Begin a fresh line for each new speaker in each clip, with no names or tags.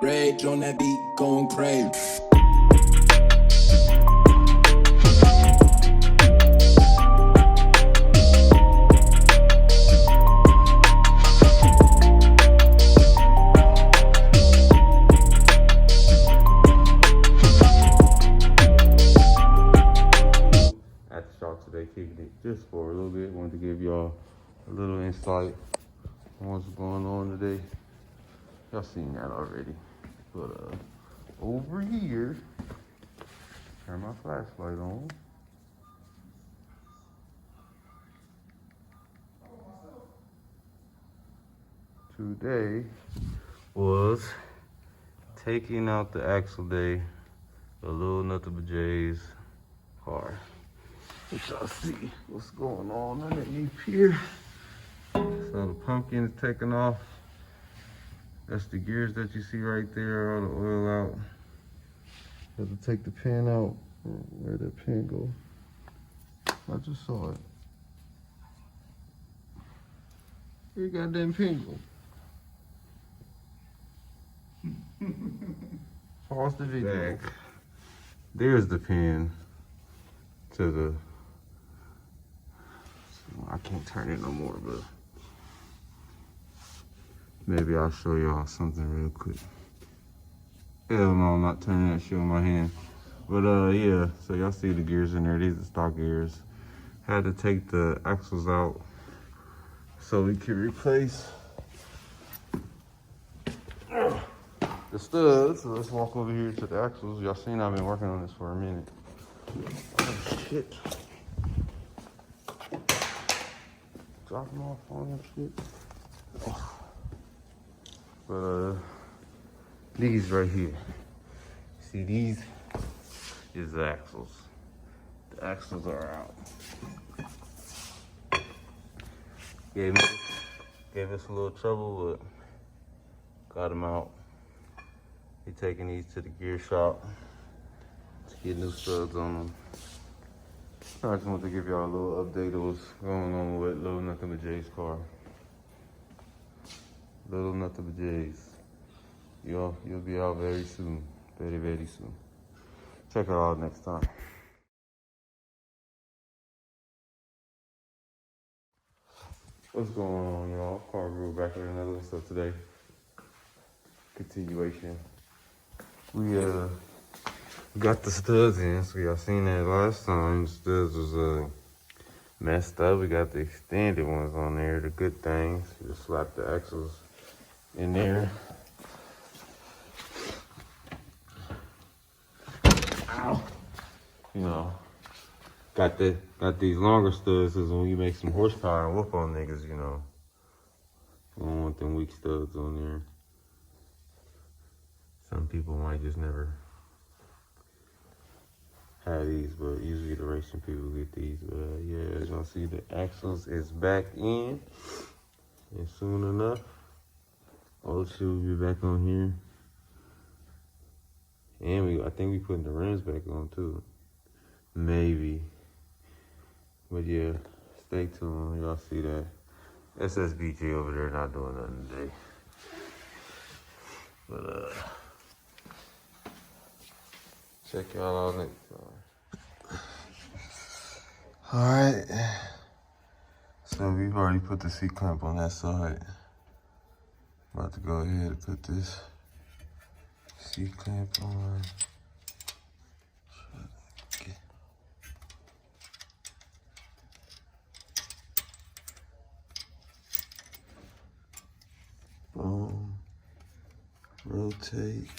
Rage on that beat, going crazy.
At the shop today, kicking it just for a little bit. Wanted to give y'all a little insight on what's going on today. Y'all seen that already. But over here, turn my flashlight on. Today was taking out the axle day of little Nothingbutjays car. Let y'all see what's going on underneath here. So the pumpkin is taken off. That's the gears that you see right there, all the oil out. Have to take the pin out. Where'd that pin go? I just saw it. Where your goddamn pin go? Pause the video. Back. There's the pin to the, I can't turn it no more, but maybe I'll show y'all something real quick. Hell no, I'm not turning that shit on my hand. But yeah, so y'all see the gears in there. These are stock gears. Had to take the axles out so we could replace the studs. So let's walk over here to the axles. Y'all seen I've been working on this for a minute. Oh shit. Drop them off on that shit. Oh. But these right here. See, these is the axles. The axles are out. Gave us a little trouble, but got them out. They taking these to the gear shop to get new studs on them. I just want to give y'all a little update of what's going on with little Nothingbutjays car. Little Nothingbutjays. You'll be out very soon. Very, very soon. Check her out next time. What's going on, y'all? Car Guru back with another episode today. Continuation. We got the studs in, so y'all seen that last time. The studs was messed up. We got the extended ones on there, the good things. We just slapped the axles in there. Ow. You know, got these longer studs, cause when you make some horsepower and whoop on niggas, you know, you don't want them weak studs on there. Some people might just never have these, but usually the racing people get these. But yeah, as y'all see, the axles is back in, and soon enough, old shit will be back on here. And I think we putting the rims back on too. Maybe. But yeah, stay tuned. Y'all see that. SSBG over there not doing nothing today. But check y'all out next time. Alright. So we've already put the seat clamp on that side. About to go ahead and put this seat clamp on. Okay. Boom. Rotate.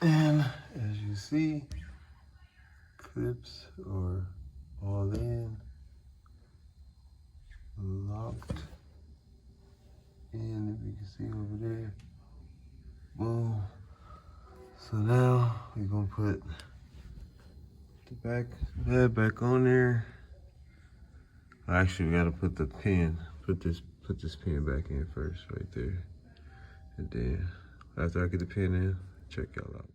And as you see, clips are all in, locked in, if you can see over there. Boom. So now we're gonna put the bed back on there. Actually, we gotta put the pin, put this pin back in first, right there. And then after I get the pin in, check y'all out.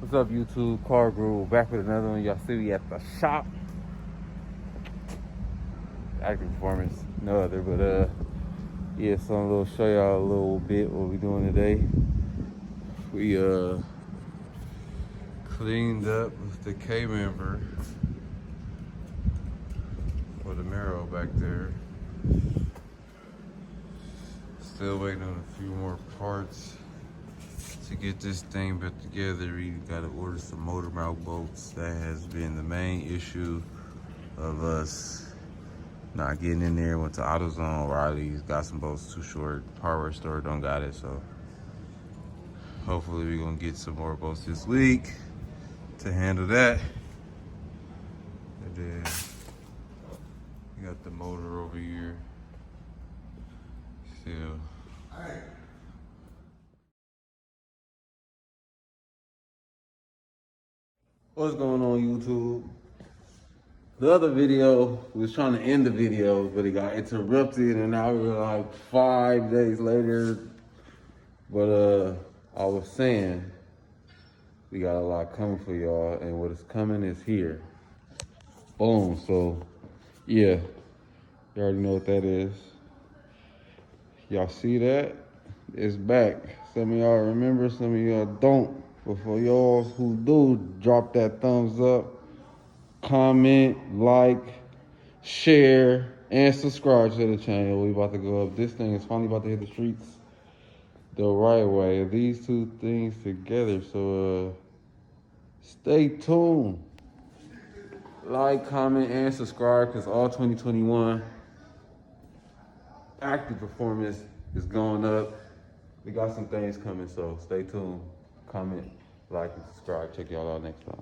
What's up, YouTube? Car Guru back with another one. Y'all see me at the shop. Active performance, no other, but yeah, so I'm gonna show y'all a little bit what we doing today. We cleaned up the K member for the marrow back there. Still waiting on a few more parts to get this thing put together. We gotta order some motor mount bolts. That has been the main issue of us not getting in there. Went to AutoZone, Riley's, got some bolts too short. Hardware store don't got it, so hopefully we're gonna get some more bolts this week to handle that. And then we got the motor over here still. What's going on, YouTube? The other video, we was trying to end the video, but it got interrupted, and now we're like 5 days later. But I was saying, we got a lot coming for y'all, and what is coming is here. Boom. So, yeah, you already know what that is. Y'all see that? It's back. Some of y'all remember, some of y'all don't. But for y'all who do, drop that thumbs up, comment, like, share, and subscribe to the channel. We about to go up. This thing is finally about to hit the streets the right way. These two things together. So stay tuned. Like, comment, and subscribe, because all 2021 active performance is going up. We got some things coming, so stay tuned. Comment, like, and subscribe. Check y'all out next time.